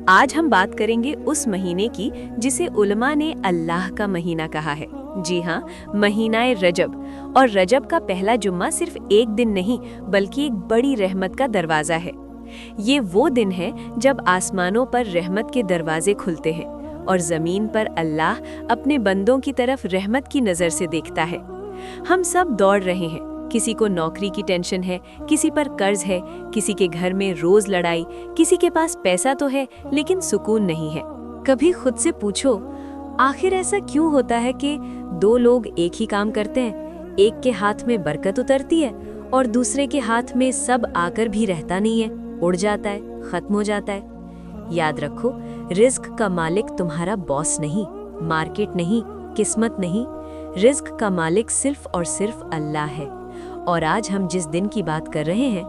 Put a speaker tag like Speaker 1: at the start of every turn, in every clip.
Speaker 1: आज हम बात करेंगे उस महीने की जिसे उलमा ने अल्लाह का महीना कहा है। जी हाँ, महीनाए रजब। और रजब का पहला जुम्मा सिर्फ एक दिन नहीं बल्कि एक बड़ी रहमत का दरवाज़ा है। ये वो दिन है जब आसमानों पर रहमत के दरवाजे खुलते हैं और ज़मीन पर अल्लाह अपने बंदों की तरफ रहमत की नज़र से देखता है। हम सब दौड़ रहे हैं, किसी को नौकरी की टेंशन है, किसी पर कर्ज है, किसी के घर में रोज लड़ाई, किसी के पास पैसा तो है लेकिन सुकून नहीं है। कभी खुद से पूछो, आखिर ऐसा क्यों होता है कि दो लोग एक ही काम करते हैं, एक के हाथ में बरकत उतरती है और दूसरे के हाथ में सब आकर भी रहता नहीं है, उड़ जाता है, खत्म हो जाता है। याद रखो, रिस्क का मालिक तुम्हारा बॉस नहीं, मार्केट नहीं, किस्मत नहीं। रिस्क का मालिक सिर्फ और सिर्फ अल्लाह है। और आज हम जिस दिन की बात कर रहे हैं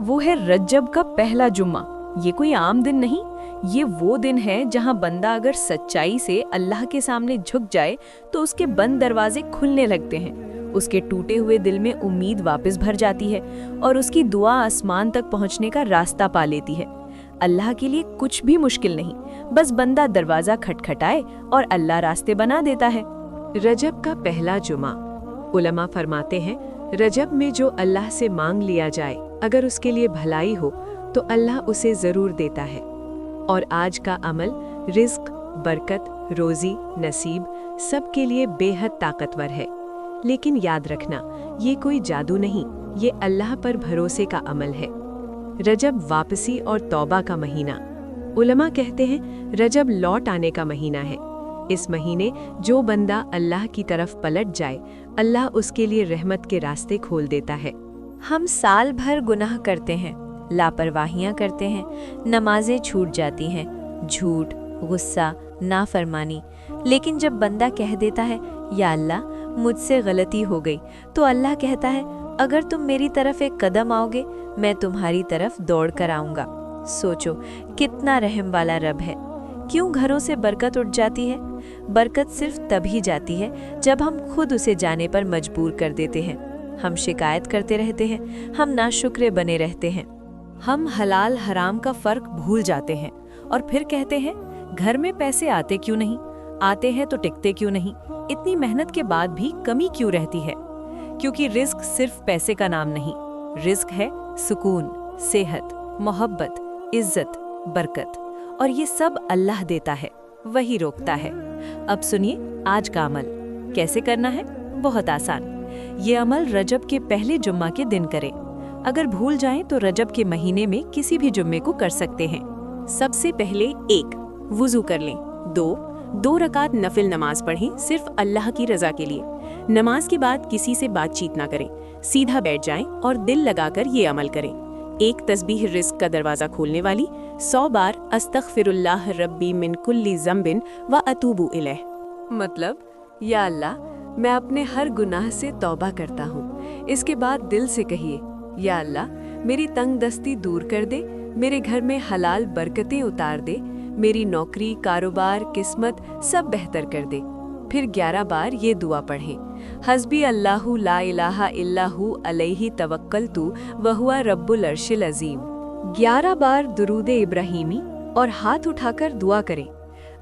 Speaker 2: वो है रज्जब का पहला जुम्मा। ये कोई आम दिन नहीं, ये वो दिन है जहां बंदा अगर सच्चाई से अल्लाह के सामने झुक जाए तो उसके बंद दरवाजे खुलने लगते हैं, उसके टूटे हुए दिल में उम्मीद वापस भर जाती है और उसकी दुआ आसमान तक पहुंचने का रास्ता पा लेती है। अल्लाह के लिए कुछ भी मुश्किल नहीं, बस बंदा दरवाजा खटखटाए और अल्लाह रास्ते बना देता है।
Speaker 1: रजब का पहला जुमा। उलमा फरमाते हैं, रजब में जो अल्लाह से मांग लिया जाए, अगर उसके लिए भलाई हो तो अल्लाह उसे ज़रूर देता है। और आज का अमल रिस्क, बरकत, रोज़ी, नसीब सब के लिए बेहद ताकतवर है। लेकिन याद रखना, ये कोई जादू नहीं, ये अल्लाह पर भरोसे का अमल है। रजब वापसी और तौबा का महीना। उलमा कहते हैं रजब लौट आने का महीना है। इस महीने जो बंदा अल्लाह की तरफ पलट जाए, अल्लाह उसके लिए रहमत के रास्ते खोल देता है। हम साल भर गुनाह करते हैं, लापरवाहियां करते हैं, नमाजें छूट जाती हैं, झूठ, गुस्सा, नाफरमानी। लेकिन जब बंदा कह देता है, या अल्लाह मुझसे गलती हो गई, तो अल्लाह कहता है, अगर तुम मेरी तरफ एक कदम आओगे, मैं तुम्हारी तरफ दौड़ कर आऊँगा। सोचो कितना रहम वाला रब है। क्यों घरों से बरकत उठ जाती है? बरकत सिर्फ तभी जाती है जब हम खुद उसे जाने पर मजबूर कर देते हैं। हम शिकायत करते रहते हैं, हम नाशुक्रे बने रहते हैं,
Speaker 2: हम हलाल हराम का फर्क भूल जाते हैं और फिर कहते हैं, घर में पैसे आते क्यों नहीं, आते हैं तो टिकते क्यों नहीं, इतनी मेहनत के बाद भी कमी क्यों रहती है? क्योंकि रिस्क सिर्फ पैसे का नाम नहीं, रिस्क है सुकून, सेहत, मोहब्बत, इज्जत, बरकत। और ये सब अल्लाह देता है, वही रोकता है। अब सुनिए आज का अमल कैसे करना है। बहुत आसान। ये अमल रजब के पहले जुम्मा के दिन करें। अगर भूल जाएं तो रजब के महीने में किसी भी जुम्मे को कर सकते हैं। सबसे पहले 1 वुजू कर लें। 2 रकात नफिल नमाज पढ़ें, सिर्फ अल्लाह की रजा के लिए। नमाज के बाद किसी से बातचीत ना करें, सीधा बैठ जाएं और दिल लगाकर ये अमल करें। 1 तस्बीह रिस्क का दरवाजा खोलने वाली, 100 बार अस्तगफिरुल्लाह रब्बी मिन कुल्ली ज़म्बिन व अतूबु इलैह। मतलब, या अल्लाह मैं अपने हर गुनाह से तौबा करता हूँ। इसके बाद दिल से कहिए, या अल्लाह मेरी तंगदस्ती दूर कर दे, मेरे घर में हलाल बरकतें उतार दे, मेरी नौकरी, कारोबार, किस्मत सब बेहतर कर दे। फिर 11 बार ये दुआ पढ़ें, हस्बी अल्लाहु ला इलाहा इल्लाहु अलैहि तवक्कलतु व हुवा रब्बुल अर्शिल अज़ीम। 11 बार दुरूद इब्राहीमी और हाथ उठाकर दुआ करें।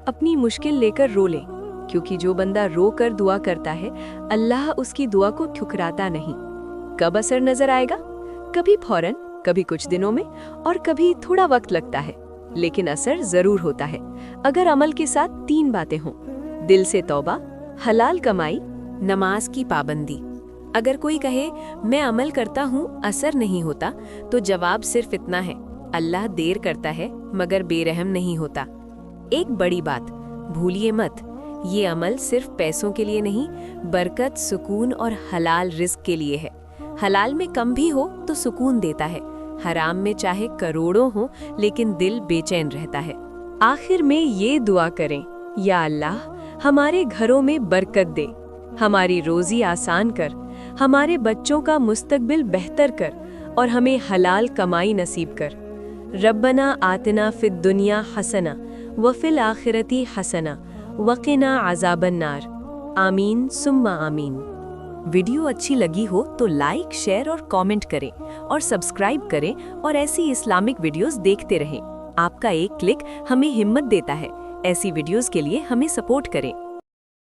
Speaker 2: अपनी मुश्किल लेकर रो लें, क्योंकि जो बंदा रो कर दुआ करता है, अल्लाह उसकी दुआ को ठुकराता नहीं। कब असर नजर आएगा? कभी फौरन, कभी कुछ दिनों में और कभी थोड़ा वक्त लगता है, लेकिन असर जरूर होता है अगर अमल के साथ 3 बातें हों: दिल से तौबा, हलाल कमाई, नमाज की पाबंदी। अगर कोई कहे मैं अमल करता हूँ असर नहीं होता, तो जवाब सिर्फ इतना है, अल्लाह देर करता है मगर बेरहम नहीं होता। एक बड़ी बात भूलिए मत, ये अमल सिर्फ पैसों के लिए नहीं, बरकत, सुकून और हलाल रिस्क के लिए है। हलाल में कम भी हो तो सुकून देता है, हराम में चाहे करोड़ों हो लेकिन दिल बेचैन रहता है। आखिर में ये दुआ करें, या अल्लाह हमारे घरों में बरकत दे, हमारी रोजी आसान कर, हमारे बच्चों का मुस्तकबिल बेहतर कर और हमें हलाल कमाई नसीब कर। रब्बना आतना फिद दुनिया हसना व फिल आखिरती हसना वक़िना अज़ाबन नार। आमीन सुम्मा आमीन। वीडियो अच्छी लगी हो तो लाइक, शेयर और कमेंट करें और सब्सक्राइब करें और ऐसी इस्लामिक वीडियोस देखते रहें। आपका एक क्लिक हमें हिम्मत देता है। ऐसी वीडियोस के लिए हमें सपोर्ट करें।